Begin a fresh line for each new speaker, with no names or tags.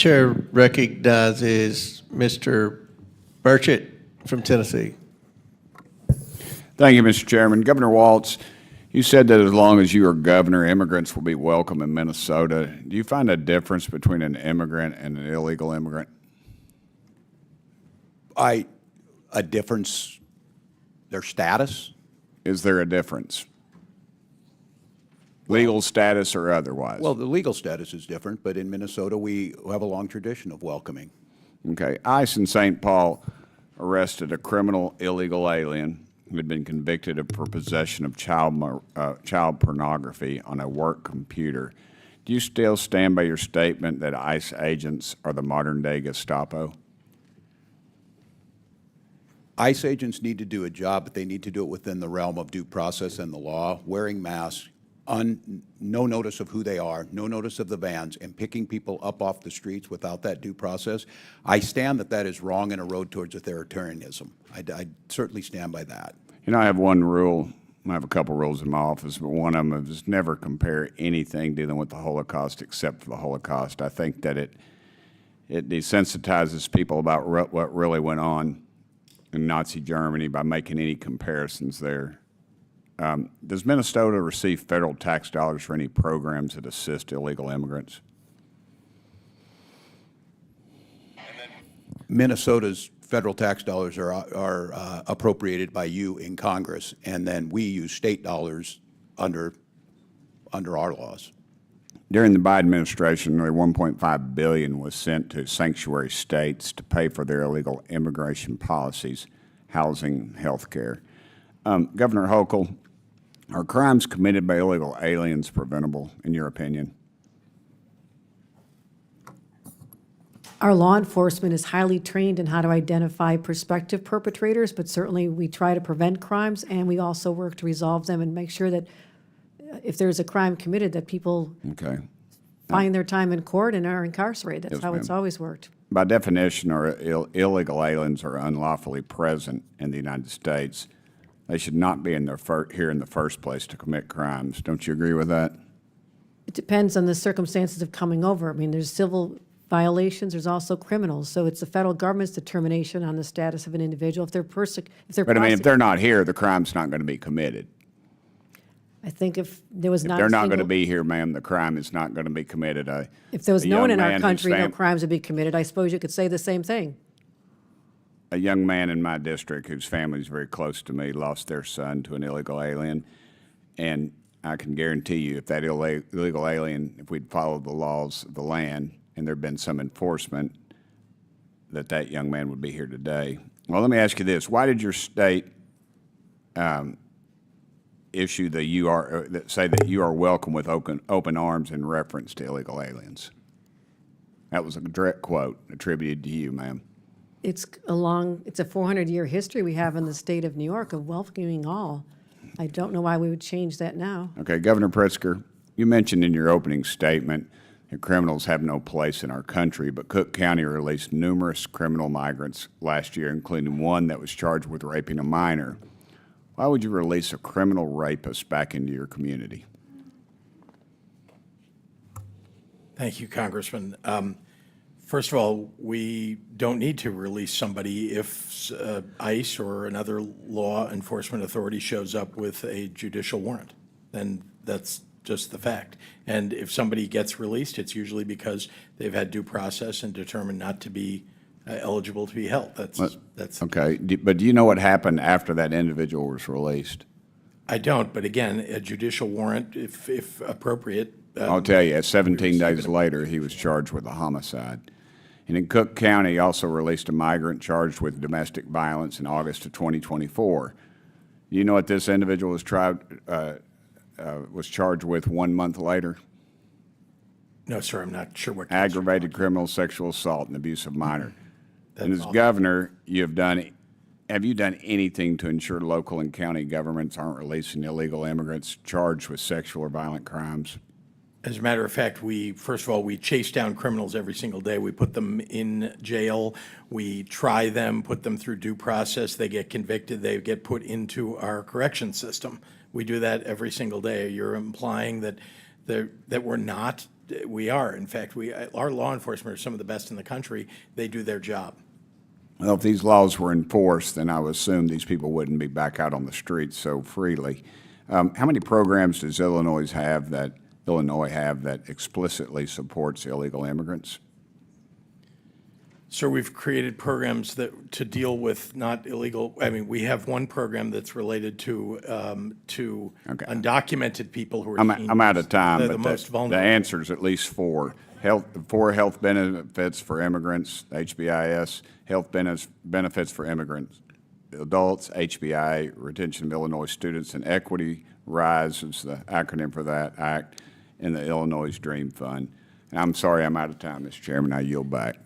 Chair recognizes Mr. Burchett from Tennessee.
Thank you, Mr. Chairman. Governor Waltz, you said that as long as you are governor, immigrants will be welcome in Minnesota. Do you find a difference between an immigrant and an illegal immigrant?
A difference, their status?
Is there a difference? Legal status or otherwise?
Well, the legal status is different, but in Minnesota, we have a long tradition of welcoming.
Okay. ICE in St. Paul arrested a criminal illegal alien who had been convicted for possession of child pornography on a work computer. Do you still stand by your statement that ICE agents are the modern-day Gestapo?
ICE agents need to do a job, but they need to do it within the realm of due process and the law, wearing masks, no notice of who they are, no notice of the vans, and picking people up off the streets without that due process. I stand that that is wrong and a road towards authoritarianism. I certainly stand by that.
You know, I have one rule. I have a couple rules in my office, but one of them is never compare anything dealing with the Holocaust except for the Holocaust. I think that it desensitizes people about what really went on in Nazi Germany by making any comparisons there. Does Minnesota receive federal tax dollars for any programs that assist illegal immigrants?
Minnesota's federal tax dollars are appropriated by you in Congress, and then we use state dollars under our laws.
During the Biden administration, nearly $1.5 billion was sent to sanctuary states to pay for their illegal immigration policies, housing, health care. Governor Hochul, are crimes committed by illegal aliens preventable, in your opinion?
Our law enforcement is highly trained in how to identify prospective perpetrators, but certainly we try to prevent crimes, and we also work to resolve them and make sure that if there's a crime committed, that people find their time in court and are incarcerated. That's how it's always worked.
By definition, illegal aliens are unlawfully present in the United States. They should not be here in the first place to commit crimes. Don't you agree with that?
It depends on the circumstances of coming over. I mean, there's civil violations, there's also criminals. So it's the federal government's determination on the status of an individual. But I mean,
if they're not here, the crime's not going to be committed.
I think if there was not
they're not going to be here, ma'am, the crime is not going to be committed.
If there was no one in our country, no crimes would be committed. I suppose you could say the same thing.
A young man in my district whose family is very close to me lost their son to an illegal alien, and I can guarantee you if that illegal alien, if we'd followed the laws of the land and there'd been some enforcement, that young man would be here today. Well, let me ask you this. Why did your state issue say that you are welcome with open arms in reference to illegal aliens? That was a direct quote attributed to you, ma'am.
It's a 400-year history we have in the state of New York of welcoming all. I don't know why we would change that now.
Okay, Governor Pritzker, you mentioned in your opening statement that criminals have no place in our country, but Cook County released numerous criminal migrants last year, including one that was charged with raping a minor. Why would you release a criminal rapist back into your community?
Thank you, Congressman. First of all, we don't need to release somebody if ICE or another law enforcement authority shows up with a judicial warrant. Then that's just the fact. And if somebody gets released, it's usually because they've had due process and determined not to be eligible to be held. That's
okay. But do you know what happened after that individual was released?
I don't. But again, a judicial warrant, if appropriate.
I'll tell you, 17 days later, he was charged with a homicide. And in Cook County, also released a migrant charged with domestic violence in August of 2024. Do you know what this individual was charged with 1 month later?
No, sir, I'm not sure what.
Aggravated criminal sexual assault and abuse of minor. And as governor, have you done anything to ensure local and county governments aren't releasing illegal immigrants charged with sexual or violent crimes?
As a matter of fact, first of all, we chase down criminals every single day. We put them in jail. We try them, put them through due process. They get convicted. They get put into our correction system. We do that every single day. You're implying that we're not We are. In fact, our law enforcement are some of the best in the country. They do their job.
Well, if these laws were enforced, then I would assume these people wouldn't be back out on the streets so freely. How many programs does Illinois have that explicitly supports illegal immigrants?
So we've created programs to deal with not illegal. I mean, we have one program that's related to undocumented people who are
I'm out of time,
They're
but
the most
the
vulnerable.
answer is at least four. Health benefits for immigrants, HBIS, health benefits for immigrants, adults, HBI, retention of Illinois students, and equity, RISE is the acronym for that act, and the Illinois Dream Fund. And I'm sorry I'm out of time, Mr. Chairman. I yield back.